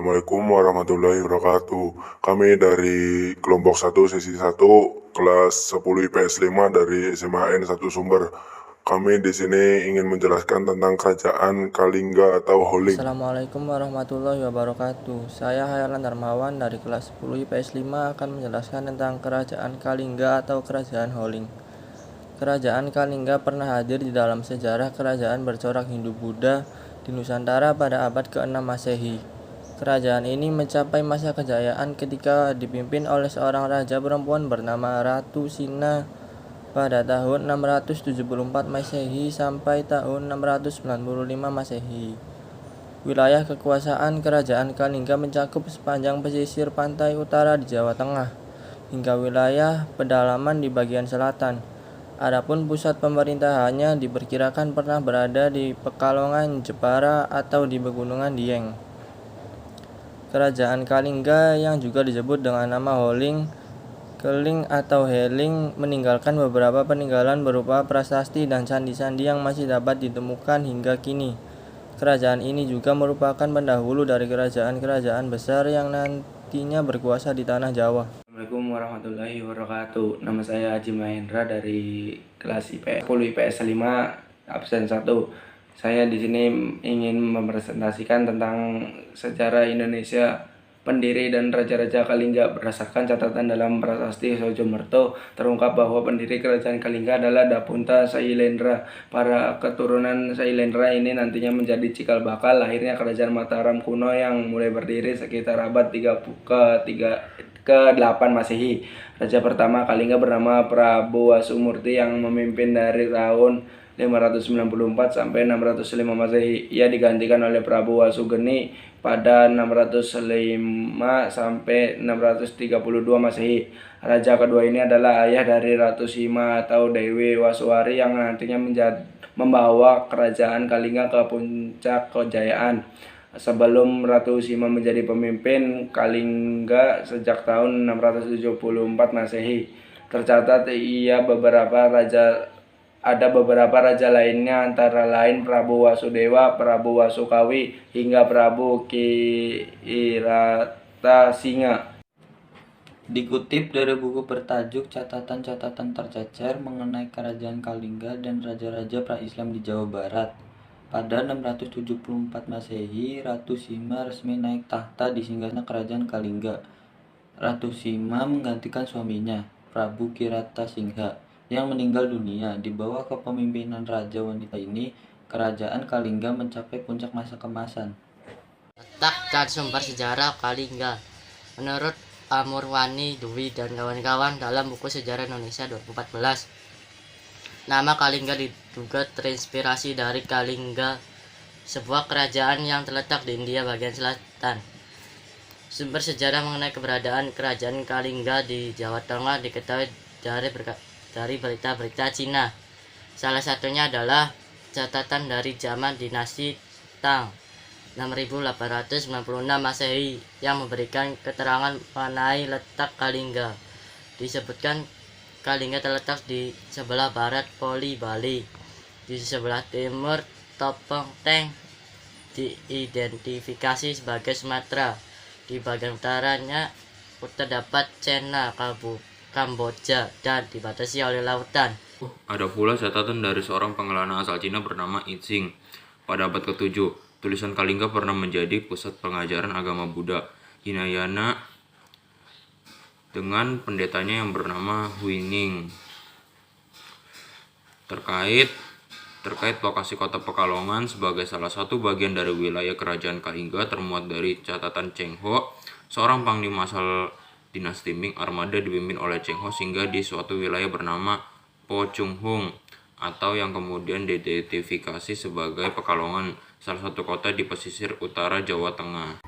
Assalamualaikum warahmatullahi wabarakatuh. Kami dari kelompok 1 sesi 1 kelas 10 IPS 5 dari SMA N 1 Sumber. Kami di sini ingin menjelaskan tentang kerajaan Kalingga atau Holing. Assalamualaikum warahmatullahi wabarakatuh. Saya Hayalan Darmawan dari kelas 10 IPS 5 akan menjelaskan tentang kerajaan Kalingga atau kerajaan Holing. Kerajaan Kalingga pernah hadir di dalam sejarah kerajaan bercorak Hindu-Buddha di Nusantara pada abad ke-6 Masehi. Kerajaan ini mencapai masa kejayaan ketika dipimpin oleh seorang raja perempuan bernama Ratu Sina pada tahun 674 Masehi sampai tahun 695 Masehi. Wilayah kekuasaan Kerajaan Kalingga mencakup sepanjang pesisir pantai utara di Jawa Tengah hingga wilayah pedalaman di bagian selatan. Adapun pusat pemerintahannya diperkirakan pernah berada di Pekalongan, Jepara atau di Pegunungan Dieng. Kerajaan Kalingga yang juga disebut dengan nama Holing, Keling atau Heling meninggalkan beberapa peninggalan berupa prasasti dan candi-candi yang masih dapat ditemukan hingga kini. Kerajaan ini juga merupakan pendahulu dari kerajaan-kerajaan besar yang nantinya berkuasa di tanah Jawa. Assalamualaikum warahmatullahi wabarakatuh. Nama saya Haji Mahendra dari kelas IPS 10 IPS 5 absen 1. Saya di sini ingin mempresentasikan tentang sejarah Indonesia, pendiri dan raja-raja Kalingga. Berdasarkan catatan dalam prasasti Sojomerto, terungkap bahwa pendiri kerajaan Kalingga adalah Dapunta Sailendra. Para keturunan Sailendra ini nantinya menjadi cikal bakal lahirnya kerajaan Mataram kuno yang mulai berdiri sekitar abad ke-8 Masehi. Raja pertama Kalingga bernama Prabu Wasumurti yang memimpin dari tahun 594 sampai 605 Masehi. Ia digantikan oleh Prabu Wasugeni pada 605 sampai 632 Masehi. Raja kedua ini adalah ayah dari Ratu Sima atau Dewi Wasuwari yang nantinya membawa kerajaan Kalingga ke puncak kejayaan. Sebelum Ratu Sima menjadi pemimpin Kalingga sejak tahun 674 Masehi, tercatat ada beberapa raja lainnya antara lain Prabu Wasudewa, Prabu Wasukawi, hingga Prabu Kiratasinga. Dikutip dari buku bertajuk Catatan-catatan tercecer mengenai Kerajaan Kalingga dan Raja-Raja pra-Islam di Jawa Barat. Pada 674 Masehi, Ratu Sima resmi naik tahta di singgasana Kerajaan Kalingga. Ratu Sima menggantikan suaminya, Prabu Kiratasingha, yang meninggal dunia. Di bawah kepemimpinan raja wanita ini, Kerajaan Kalingga mencapai puncak masa kemasan. Letak dan sumber sejarah Kalingga. Menurut Amurwani Dwi dan kawan-kawan dalam buku Sejarah Indonesia 2014, nama Kalingga diduga terinspirasi dari Kalingga, sebuah kerajaan yang terletak di India bagian selatan. Sumber sejarah mengenai keberadaan kerajaan Kalingga di Jawa Tengah diketahui dari berita-berita Cina. Salah satunya adalah catatan dari zaman dinasti Tang 6896 Masehi yang memberikan keterangan mengenai letak Kalingga. Disebutkan Kalingga terletak di sebelah barat Poli Bali, di sebelah timur Topeng Teng diidentifikasi sebagai Sumatera, di bagian utaranya terdapat China, Kamboja, dan dibatasi oleh lautan. Ada pula catatan dari seorang pengelana asal Cina bernama Yixing. Pada abad ke-7, tulisan Kalingga pernah menjadi pusat pengajaran agama Buddha Hinayana dengan pendetanya yang bernama Huining. Terkait lokasi kota Pekalongan sebagai salah satu bagian dari wilayah kerajaan Kalingga termuat dari catatan Cheng Ho, seorang panglima asal dinasti Ming. Armada dipimpin oleh Cheng Ho singgah di suatu wilayah bernama Po Chung Hung atau yang kemudian diidentifikasi sebagai Pekalongan, salah satu kota di pesisir utara Jawa Tengah.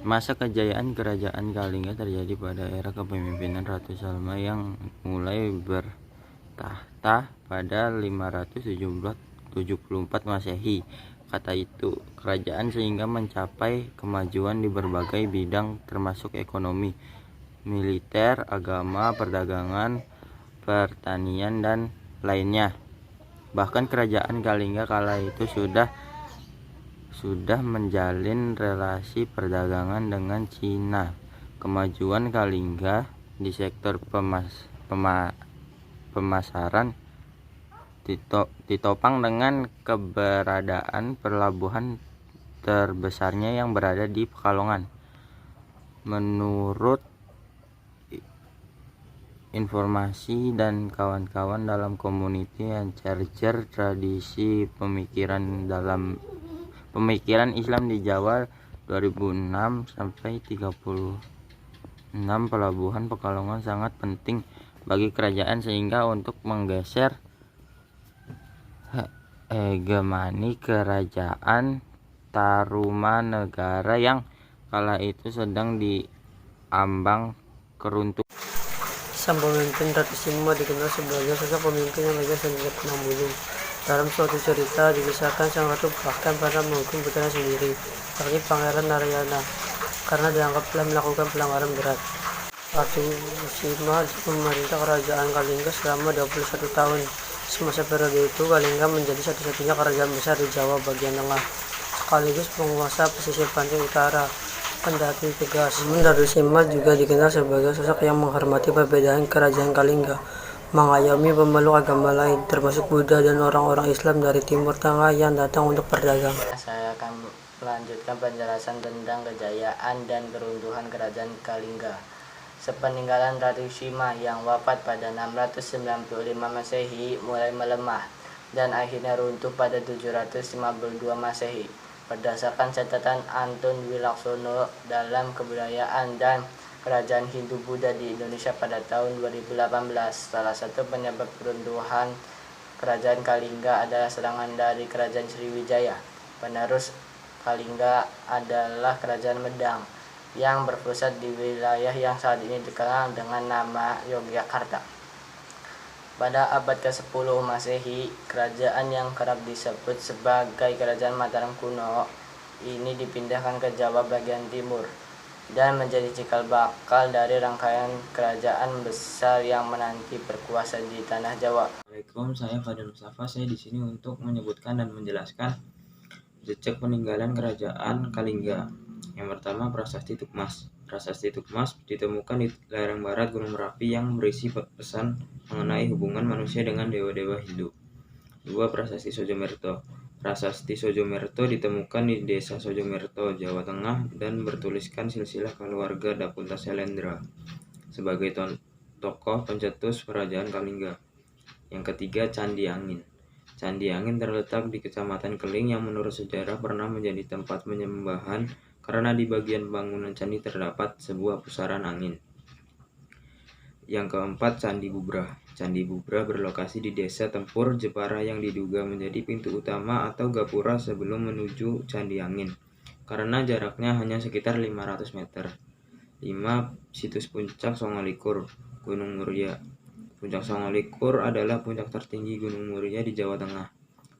Masa kejayaan Kerajaan Kalingga terjadi pada era kepemimpinan Ratu Salma yang mulai bertahta pada 574 Masehi. Kata itu, kerajaan sehingga mencapai kemajuan di berbagai bidang termasuk ekonomi, militer, agama, perdagangan, pertanian, dan lainnya. Bahkan kerajaan Kalingga kala itu sudah sudah menjalin relasi perdagangan dengan Cina. Kemajuan Kalingga di sektor pemasaran ditopang dengan keberadaan pelabuhan terbesarnya yang berada di Pekalongan. Menurut informasi dan kawan-kawan dalam komuniti Charger, tradisi pemikiran Islam di Jawa 2006 sampai 36 pelabuhan Pekalongan sangat penting bagi kerajaan, sehingga untuk menggeser hegemoni kerajaan Tarumanegara yang kala itu sedang diambang keruntuhan. Sang pemimpin Ratu Sima dikenal sebagai sosok pemimpin yang tegas dan tidak pernah mundur. Dalam suatu cerita dikisahkan sang ratu bahkan pernah menghukum putranya sendiri, yakni Pangeran Narayana, karena dianggap telah melakukan pelanggaran berat. Ratu Sima memerintah kerajaan Kalingga selama 21 tahun. Semasa periode itu, Kalingga menjadi satu-satunya kerajaan besar di Jawa bagian tengah, sekaligus penguasa pesisir pantai utara. Kendati tegas, Ratu Sima juga dikenal sebagai sosok yang menghormati perbedaan kerajaan Kalingga, mengayomi pemeluk agama lain, termasuk Buddha dan orang-orang Islam dari Timur Tengah yang datang untuk berdagang. Saya akan melanjutkan penjelasan tentang kejayaan dan keruntuhan kerajaan Kalingga. Sepeninggalan Ratu Sima yang wafat pada 695 Masehi mulai melemah dan akhirnya runtuh pada 752 Masehi. Berdasarkan catatan Antun Wilaksono dalam Kebudayaan dan Kerajaan Hindu Buddha di Indonesia pada tahun 2018, salah satu penyebab keruntuhan kerajaan Kalingga adalah serangan dari kerajaan Sriwijaya. Penerus Kalingga adalah kerajaan Medang yang berpusat di wilayah yang saat ini dikenal dengan nama Yogyakarta. Pada abad ke-10 Masehi, kerajaan yang kerap disebut sebagai Kerajaan Mataram kuno ini dipindahkan ke Jawa bagian timur dan menjadi cikal bakal dari rangkaian kerajaan besar yang menanti berkuasa di tanah Jawa. Assalamualaikum, saya Fadil Mustafa. Saya di sini untuk menyebutkan dan menjelaskan jejak peninggalan kerajaan Kalingga. Yang pertama, Prasasti Tukmas. Prasasti Tukmas ditemukan di lereng barat Gunung Merapi yang berisi pesan mengenai hubungan manusia dengan dewa-dewa Hindu. 2. Prasasti Sojomerto. Prasasti Sojomerto ditemukan di desa Sojomerto, Jawa Tengah dan bertuliskan silsilah keluarga Dapunta Selendra sebagai tokoh pencetus kerajaan Kalingga. Yang ketiga, Candi Angin. Candi Angin terletak di Kecamatan Keling yang menurut sejarah pernah menjadi tempat penyembahan karena di bagian bangunan candi terdapat sebuah pusaran angin. Yang keempat, Candi Bubrah. Candi Bubrah berlokasi di Desa Tempur, Jepara yang diduga menjadi pintu utama atau gapura sebelum menuju Candi Angin, karena jaraknya hanya sekitar 500 meter. 5. Situs Puncak Songolikur, Gunung Muria. Puncak Songolikur adalah puncak tertinggi Gunung Muria di Jawa Tengah.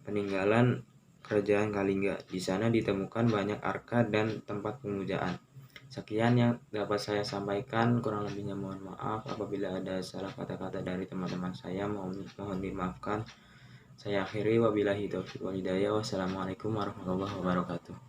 Peninggalan Kerajaan Kalingga. Di sana ditemukan banyak arka dan tempat pemujaan. Sekian yang dapat saya sampaikan, kurang lebihnya mohon maaf apabila ada salah kata-kata dari teman-teman saya, mohon dimaafkan. Saya akhiri, wabillahi taufiq wal hidayah. Wassalamualaikum warahmatullahi wabarakatuh.